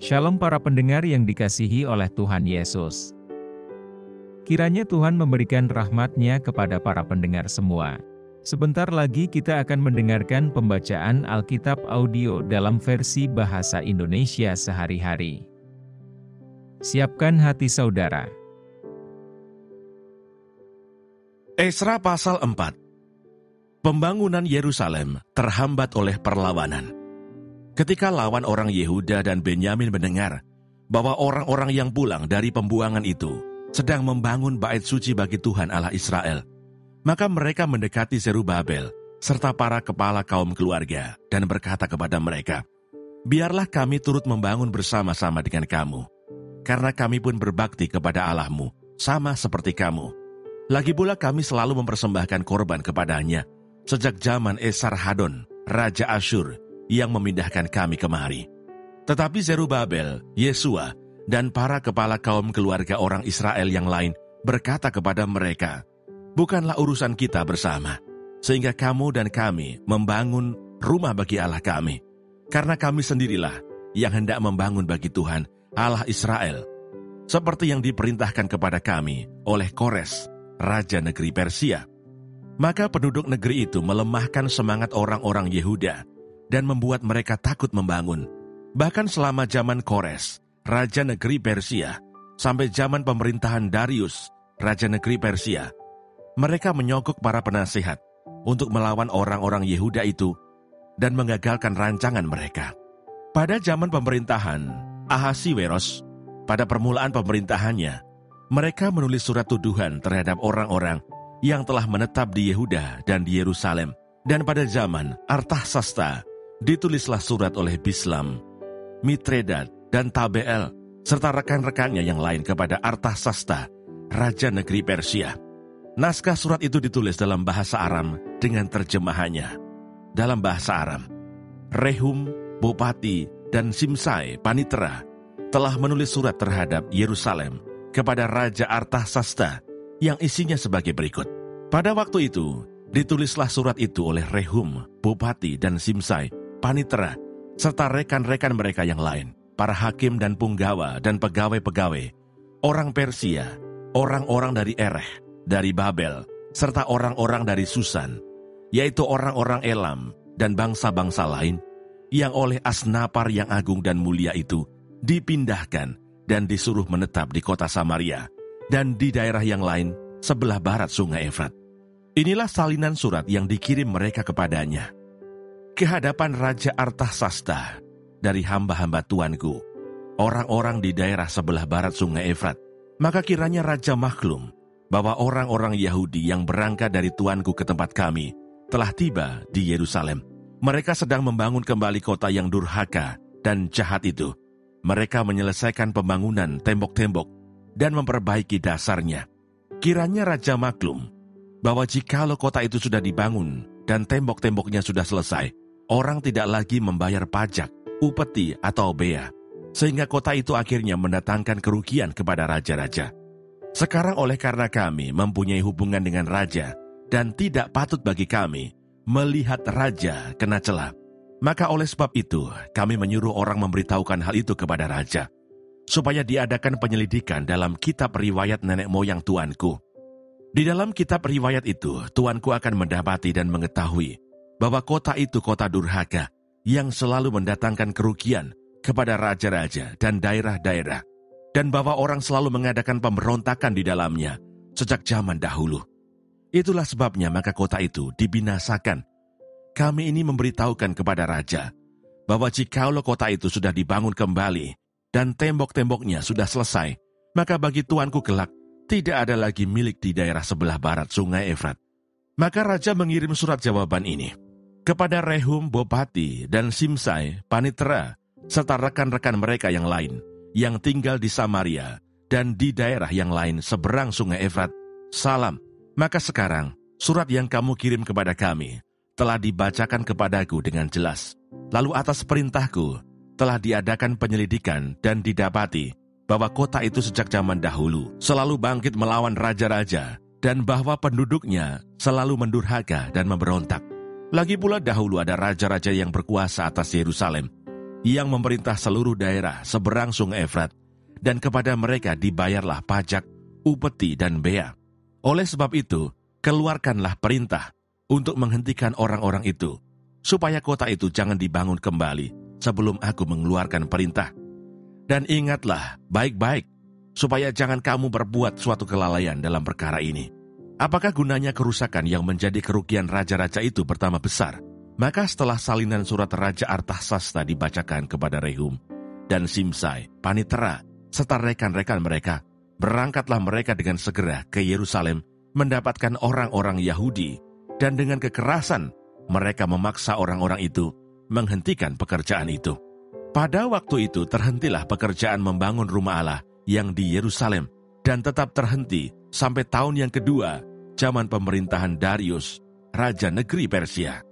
Shalom para pendengar yang dikasihi oleh Tuhan Yesus. Kiranya Tuhan memberikan rahmat-Nya kepada para pendengar semua. Sebentar lagi kita akan mendengarkan pembacaan Alkitab audio dalam versi bahasa Indonesia sehari-hari. Siapkan hati saudara. Esra pasal 4. Pembangunan Yerusalem terhambat oleh perlawanan. Ketika lawan orang Yehuda dan Benyamin mendengar bahwa orang-orang yang pulang dari pembuangan itu sedang membangun bait suci bagi Tuhan Allah Israel, maka mereka mendekati Zerubabel serta para kepala kaum keluarga dan berkata kepada mereka, "Biarlah kami turut membangun bersama-sama dengan kamu, karena kami pun berbakti kepada Allahmu, sama seperti kamu. Lagi pula kami selalu mempersembahkan korban kepadanya, sejak zaman Esarhadon, Raja Asyur, yang memindahkan kami kemari." Tetapi Zerubabel, Yesua, dan para kepala kaum keluarga orang Israel yang lain berkata kepada mereka, "Bukanlah urusan kita bersama, sehingga kamu dan kami membangun rumah bagi Allah kami, karena kami sendirilah yang hendak membangun bagi Tuhan, Allah Israel, seperti yang diperintahkan kepada kami oleh Kores, Raja negeri Persia." Maka penduduk negeri itu melemahkan semangat orang-orang Yehuda dan membuat mereka takut membangun. Bahkan selama zaman Kores, Raja negeri Persia, sampai zaman pemerintahan Darius, Raja negeri Persia, mereka menyogok para penasihat untuk melawan orang-orang Yehuda itu dan mengagalkan rancangan mereka. Pada zaman pemerintahan Ahasiweros, pada permulaan pemerintahannya, mereka menulis surat tuduhan terhadap orang-orang yang telah menetap di Yehuda dan di Yerusalem. Dan pada zaman Artasasta, ditulislah surat oleh Bislam, Mitredat, dan Tabeel, serta rekan-rekannya yang lain kepada Artasasta, Raja negeri Persia. Naskah surat itu ditulis dalam bahasa Aram dengan terjemahannya. Dalam bahasa Aram, Rehum, Bupati, dan Simsai, Panitera, telah menulis surat terhadap Yerusalem kepada Raja Artasasta yang isinya sebagai berikut. Pada waktu itu, ditulislah surat itu oleh Rehum, Bupati, dan Simsai, Panitera, serta rekan-rekan mereka yang lain, para hakim dan punggawa dan pegawai-pegawai, orang Persia, orang-orang dari Ereh, dari Babel, serta orang-orang dari Susan, yaitu orang-orang Elam dan bangsa-bangsa lain, yang oleh Asnapar yang agung dan mulia itu dipindahkan dan disuruh menetap di kota Samaria dan di daerah yang lain sebelah barat sungai Efrat. Inilah salinan surat yang dikirim mereka kepadanya. Ke hadapan Raja Artasasta dari hamba-hamba tuanku, orang-orang di daerah sebelah barat sungai Efrat, maka kiranya Raja maklum bahwa orang-orang Yahudi yang berangkat dari tuanku ke tempat kami telah tiba di Yerusalem. Mereka sedang membangun kembali kota yang durhaka dan jahat itu. Mereka menyelesaikan pembangunan tembok-tembok dan memperbaiki dasarnya. Kiranya Raja maklum bahwa jikalau kota itu sudah dibangun dan tembok-temboknya sudah selesai, orang tidak lagi membayar pajak, upeti, atau bea, sehingga kota itu akhirnya mendatangkan kerugian kepada raja-raja. Sekarang oleh karena kami mempunyai hubungan dengan raja dan tidak patut bagi kami melihat raja kena cela, maka oleh sebab itu kami menyuruh orang memberitahukan hal itu kepada raja, supaya diadakan penyelidikan dalam kitab riwayat nenek moyang tuanku. Di dalam kitab riwayat itu, tuanku akan mendapati dan mengetahui bahwa kota itu kota durhaka yang selalu mendatangkan kerugian kepada raja-raja dan daerah-daerah, dan bahwa orang selalu mengadakan pemberontakan di dalamnya sejak zaman dahulu. Itulah sebabnya maka kota itu dibinasakan. Kami ini memberitahukan kepada raja bahwa jikalau kota itu sudah dibangun kembali dan tembok-temboknya sudah selesai, maka bagi tuanku kelak tidak ada lagi milik di daerah sebelah barat sungai Efrat. Maka raja mengirim surat jawaban ini kepada Rehum, Bupati, dan Simsai, Panitera, serta rekan-rekan mereka yang lain yang tinggal di Samaria dan di daerah yang lain seberang sungai Efrat. Salam. Maka sekarang surat yang kamu kirim kepada kami telah dibacakan kepadaku dengan jelas. Lalu atas perintahku telah diadakan penyelidikan dan didapati bahwa kota itu sejak zaman dahulu selalu bangkit melawan raja-raja dan bahwa penduduknya selalu mendurhaka dan memberontak. Lagi pula dahulu ada raja-raja yang berkuasa atas Yerusalem, yang memerintah seluruh daerah seberang Sungai Efrat, dan kepada mereka dibayarlah pajak, upeti, dan bea. Oleh sebab itu, keluarkanlah perintah untuk menghentikan orang-orang itu, supaya kota itu jangan dibangun kembali sebelum aku mengeluarkan perintah. Dan ingatlah baik-baik, supaya jangan kamu berbuat suatu kelalaian dalam perkara ini. Apakah gunanya kerusakan yang menjadi kerugian raja-raja itu bertambah besar? Maka setelah salinan surat Raja Artasasta dibacakan kepada Rehum dan Simsai, panitera, serta rekan-rekan mereka, berangkatlah mereka dengan segera ke Yerusalem mendapatkan orang-orang Yahudi, dan dengan kekerasan mereka memaksa orang-orang itu menghentikan pekerjaan itu. Pada waktu itu terhentilah pekerjaan membangun rumah Allah yang di Yerusalem, dan tetap terhenti sampai tahun yang kedua zaman pemerintahan Darius, Raja Negeri Persia.